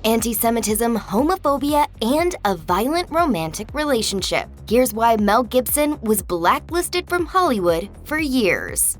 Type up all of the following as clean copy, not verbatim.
antisemitism, homophobia, and a violent romantic relationship. Here's why Mel Gibson was blacklisted from Hollywood for years.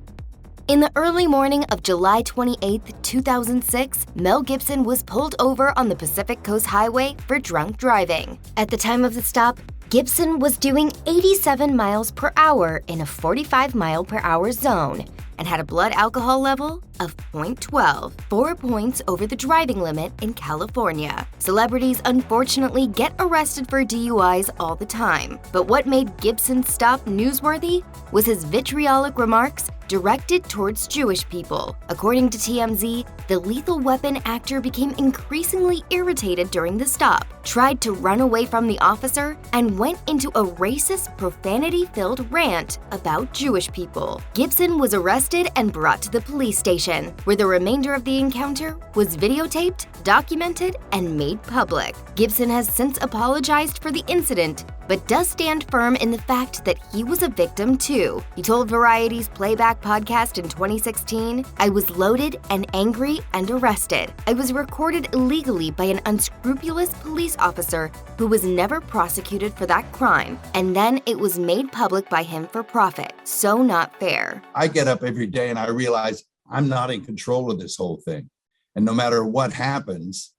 In the early morning of July 28, 2006, Mel Gibson was pulled over on the Pacific Coast Highway for drunk driving. At the time of the stop, Gibson was doing 87 miles per hour in a 45 mile per hour zone and had a blood alcohol level of 0.12, 4 points over the driving limit in California. Celebrities unfortunately get arrested for DUIs all the time, but what made Gibson's stop newsworthy was his vitriolic remarks directed towards Jewish people. According to TMZ, the Lethal Weapon actor became increasingly irritated during the stop, tried to run away from the officer, and went into a racist, profanity-filled rant about Jewish people. Gibson was arrested and brought to the police station, where the remainder of the encounter was videotaped, documented, and made public. Gibson has since apologized for the incident, but does stand firm in the fact that he was a victim too. He told Variety's Playback podcast in 2016, "I was loaded and angry and arrested. I was recorded illegally by an unscrupulous police officer who was never prosecuted for that crime, and then it was made public by him for profit. So not fair." I get up every day and I realize I'm not in control of this whole thing. And no matter what happens,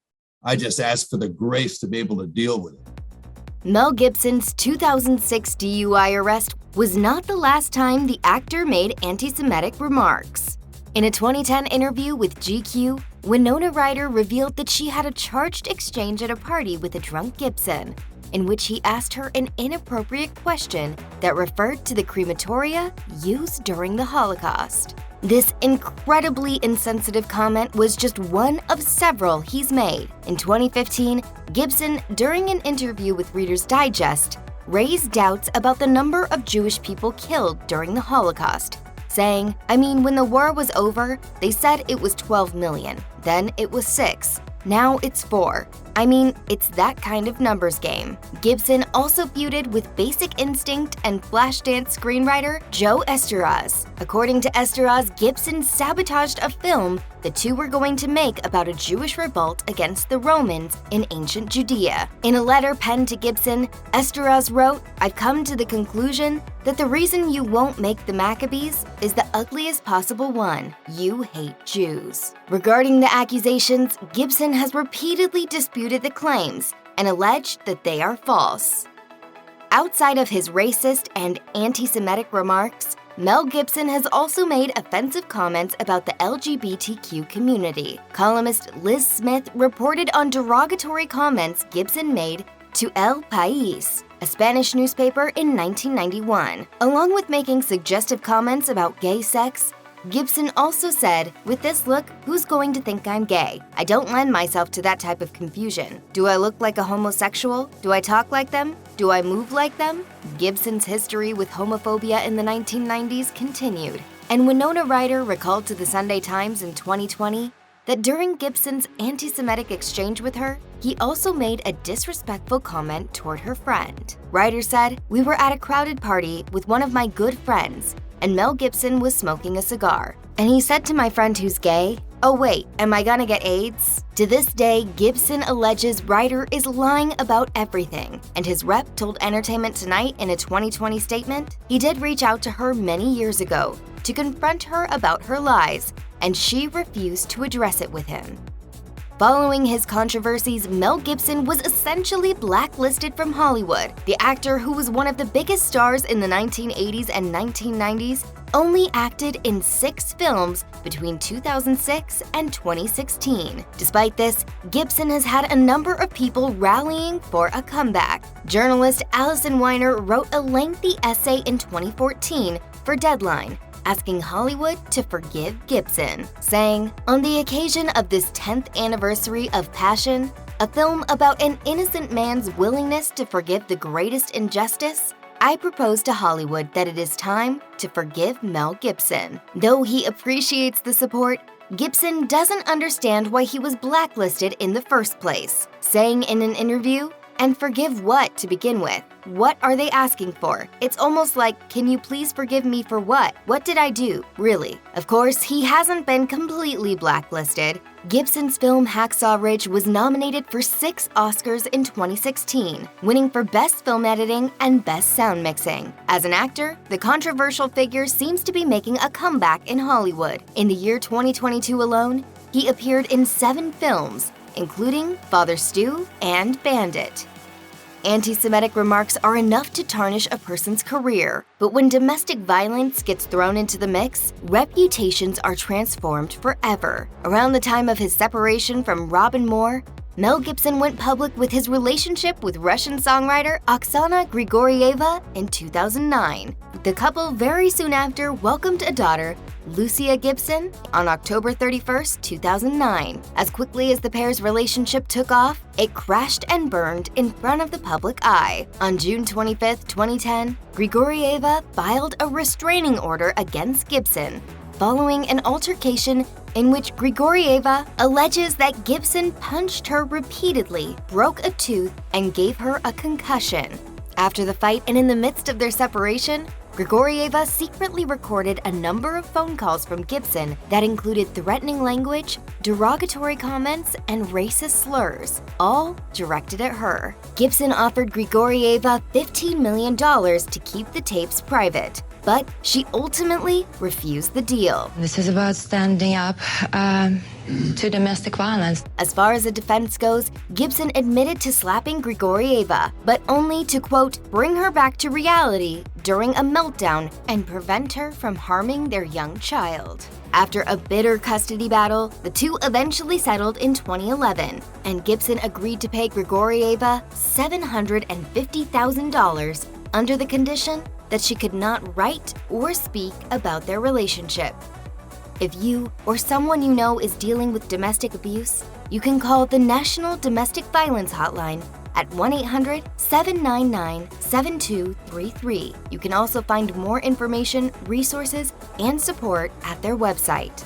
I just ask for the grace to be able to deal with it. Mel Gibson's 2006 DUI arrest was not the last time the actor made anti-Semitic remarks. In a 2010 interview with GQ, Winona Ryder revealed that she had a charged exchange at a party with a drunk Gibson, in which he asked her an inappropriate question that referred to the crematoria used during the Holocaust. This incredibly insensitive comment was just one of several he's made. In 2015, Gibson, during an interview with Reader's Digest, raised doubts about the number of Jewish people killed during the Holocaust, saying, "I mean, when the war was over, they said it was 12 million. Then it was 6. Now it's 4. I mean, it's that kind of numbers game." Gibson also feuded with Basic Instinct and Flashdance screenwriter Joe Esteraz. According to Esteraz, Gibson sabotaged a film the two were going to make about a Jewish revolt against the Romans in ancient Judea. In a letter penned to Gibson, Esteraz wrote, "I've come to the conclusion that the reason you won't make the Maccabees is the ugliest possible one. You hate Jews." Regarding the accusations, Gibson has repeatedly disputed the claims and alleged that they are false. Outside of his racist and anti-Semitic remarks, Mel Gibson has also made offensive comments about the LGBTQ community. Columnist Liz Smith reported on derogatory comments Gibson made to El País, a Spanish newspaper, in 1991. Along with making suggestive comments about gay sex, Gibson also said, "With this look, who's going to think I'm gay? I don't lend myself to that type of confusion. Do I look like a homosexual? Do I talk like them? Do I move like them?" Gibson's history with homophobia in the 1990s continued, and Winona Ryder recalled to the Sunday Times in 2020 that during Gibson's anti-Semitic exchange with her, he also made a disrespectful comment toward her friend. Ryder said, "We were at a crowded party with one of my good friends, and Mel Gibson was smoking a cigar. And he said to my friend who's gay, 'Oh wait, am I gonna get AIDS?'" To this day, Gibson alleges Ryder is lying about everything, and his rep told Entertainment Tonight in a 2020 statement he did reach out to her many years ago to confront her about her lies, and she refused to address it with him. Following his controversies, Mel Gibson was essentially blacklisted from Hollywood. The actor, who was one of the biggest stars in the 1980s and 1990s, only acted in 6 films between 2006 and 2016. Despite this, Gibson has had a number of people rallying for a comeback. Journalist Alison Weiner wrote a lengthy essay in 2014 for Deadline, asking Hollywood to forgive Gibson, saying, "On the occasion of this 10th anniversary of Passion, a film about an innocent man's willingness to forgive the greatest injustice, I propose to Hollywood that it is time to forgive Mel Gibson." Though he appreciates the support, Gibson doesn't understand why he was blacklisted in the first place, saying in an interview, And forgive what to begin with? What are they asking for? It's almost like, can you please forgive me for what? What did I do, really? Of course, he hasn't been completely blacklisted. Gibson's film Hacksaw Ridge was nominated for 6 Oscars in 2016, winning for Best Film Editing and Best Sound Mixing. As an actor, the controversial figure seems to be making a comeback in Hollywood. In the year 2022 alone, he appeared in 7 films, including Father Stu and Bandit. Anti-Semitic remarks are enough to tarnish a person's career, but when domestic violence gets thrown into the mix, reputations are transformed forever. Around the time of his separation from Robin Moore, Mel Gibson went public with his relationship with Russian songwriter Oksana Grigorieva in 2009. The couple very soon after welcomed a daughter, Lucia Gibson, on October 31, 2009. As quickly as the pair's relationship took off, it crashed and burned in front of the public eye. On June 25, 2010, Grigorieva filed a restraining order against Gibson, following an altercation in which Grigorieva alleges that Gibson punched her repeatedly, broke a tooth, and gave her a concussion. After the fight and in the midst of their separation, Grigorieva secretly recorded a number of phone calls from Gibson that included threatening language, derogatory comments, and racist slurs, all directed at her. Gibson offered Grigorieva $15 million to keep the tapes private, but she ultimately refused the deal. This is about standing up to domestic violence. As far as the defense goes, Gibson admitted to slapping Grigorieva, but only to, quote, bring her back to reality during a meltdown and prevent her from harming their young child. After a bitter custody battle, the two eventually settled in 2011, and Gibson agreed to pay Grigorieva $750,000 under the condition that she could not write or speak about their relationship. If you or someone you know is dealing with domestic abuse, you can call the National Domestic Violence Hotline at 1-800-799-7233. You can also find more information, resources, and support at their website.